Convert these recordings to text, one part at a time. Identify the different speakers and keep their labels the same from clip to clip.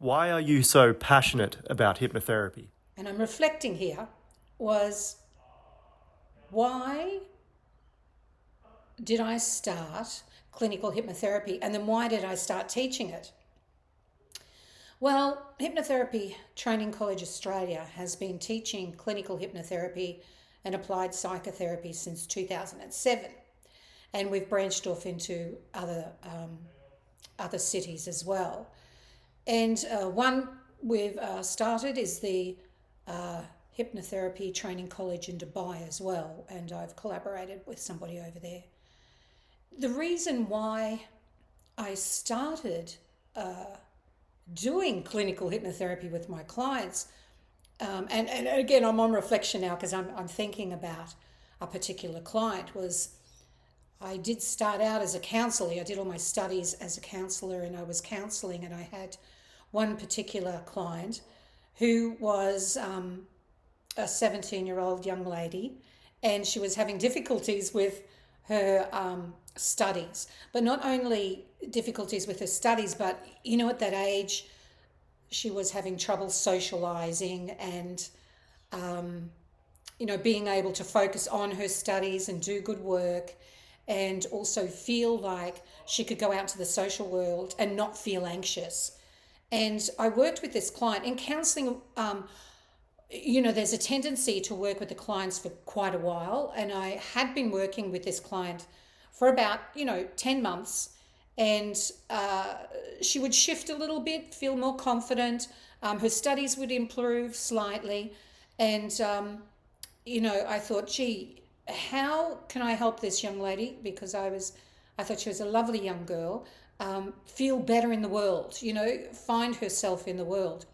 Speaker 1: Why are you so passionate about hypnotherapy?
Speaker 2: and I'm reflecting here, was why did I start clinical hypnotherapy, and then why did I start teaching it? Well, Hypnotherapy Training College Australia has been teaching clinical hypnotherapy and applied psychotherapy since 2007, and we've branched off into other cities as well. And one we've started is the Hypnotherapy Training College in Dubai as well, and I've collaborated with somebody over there. The reason why I started doing clinical hypnotherapy with my clients, and again, I'm on reflection now because I'm thinking about a particular client, was I did start out as a counsellor. I did all my studies as a counsellor and I was counselling, and I had one particular client who was a 17-year-old young lady, and she was having difficulties with her studies. But not only difficulties with her studies, but at that age, she was having trouble socializing and being able to focus on her studies and do good work, and also feel like she could go out to the social world and not feel anxious. And I worked with this client in counseling. There's a tendency to work with the clients for quite a while, and I had been working with this client for about 10 months, and she would shift a little bit, feel more confident. Her studies would improve slightly, and I thought, gee, how can I help this young lady? Because I thought she was a lovely young girl. Feel better in the world, find herself in the world.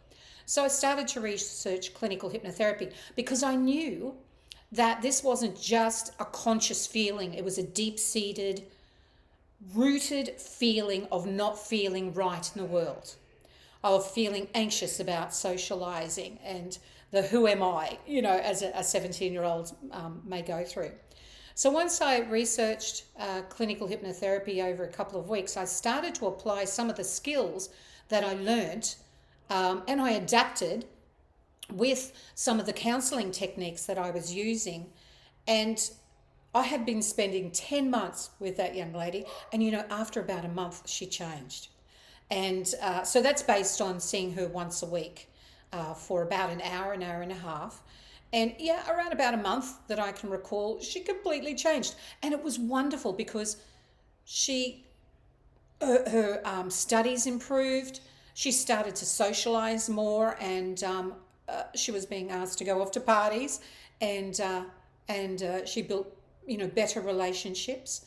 Speaker 2: So I started to research clinical hypnotherapy because I knew that this wasn't just a conscious feeling. It was a deep-seated, rooted feeling of not feeling right in the world, of feeling anxious about socializing and the who am I, as a 17-year-old may go through. So once I researched clinical hypnotherapy over a couple of weeks, I started to apply some of the skills that I learnt, and I adapted with some of the counselling techniques that I was using. And I had been spending 10 months with that young lady, and after about a month, she changed. And so that's based on seeing her once a week for about an hour and a half. And yeah, around about a month that I can recall, she completely changed. And it was wonderful because her studies improved. She started to socialize more, and she was being asked to go off to parties, and she built better relationships.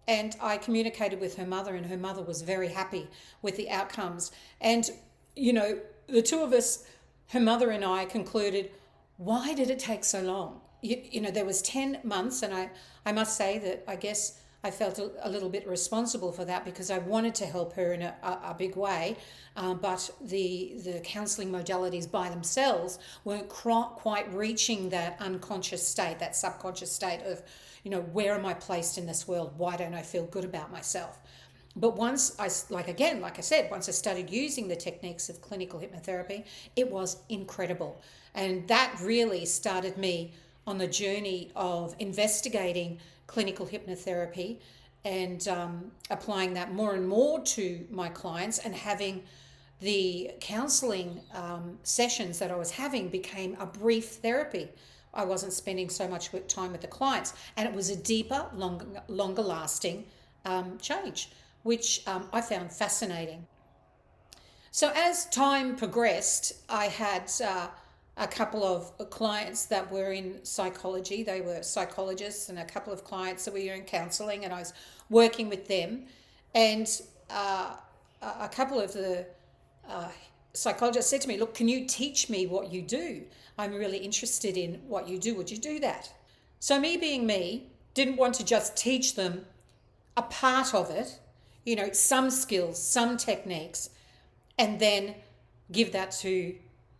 Speaker 2: And I communicated with her mother, and her mother was very happy with the outcomes. And the two of us, her mother and I, concluded, why did it take so long? There was 10 months, and I must say that I guess I felt a little bit responsible for that because I wanted to help her in a big way, but the counselling modalities by themselves weren't quite reaching that unconscious state, that subconscious state of, where am I placed in this world? Why don't I feel good about myself? But once I said, once I started using the techniques of clinical hypnotherapy, it was incredible. And that really started me on the journey of investigating clinical hypnotherapy and applying that more and more to my clients, and having the counselling sessions that I was having became a brief therapy. I wasn't spending so much time with the clients, and it was a deeper, longer lasting change, which I found fascinating. So as time progressed, I had a couple of clients that were in psychology. They were psychologists, and a couple of clients that were in counselling, and I was working with them. And a couple of the psychologists said to me, look, can you teach me what you do? I'm really interested in what you do. Would you do that? So me being me, didn't want to just teach them a part of it, some skills, some techniques, and then give that to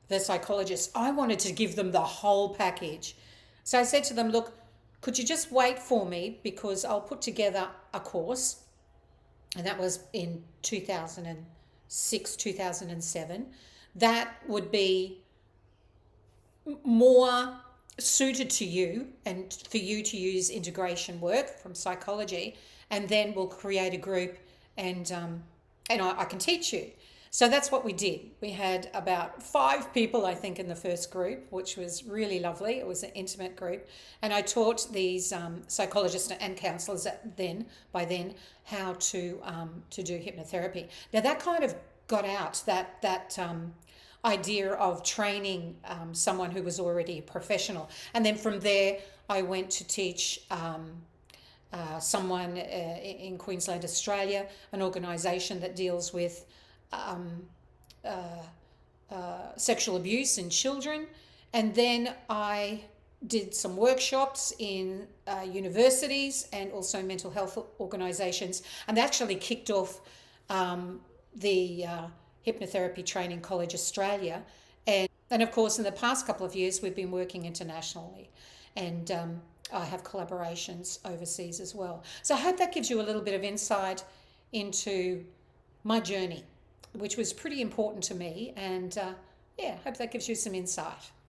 Speaker 2: the psychologist. I wanted to give them the whole package. So I said to them, look, could you just wait for me, because I'll put together a course. And that was in 2007. 2007, that would be more suited to you and for you to use integration work from psychology, and then we'll create a group and I can teach you. So that's what we did. We had about 5 people, I think, in the first group, which was really lovely. It was an intimate group, and I taught these psychologists and counsellors by then how to do hypnotherapy. Now that kind of got out that idea of training someone who was already a professional, and then from there I went to teach someone in Queensland, Australia, an organisation that deals with sexual abuse in children. And then I did some workshops in universities and also mental health organisations, and they actually kicked off the Hypnotherapy Training College Australia. And of course, in the past couple of years, we've been working internationally, and I have collaborations overseas as well. So I hope that gives you a little bit of insight into my journey, which was pretty important to me, and hope that gives you some insight.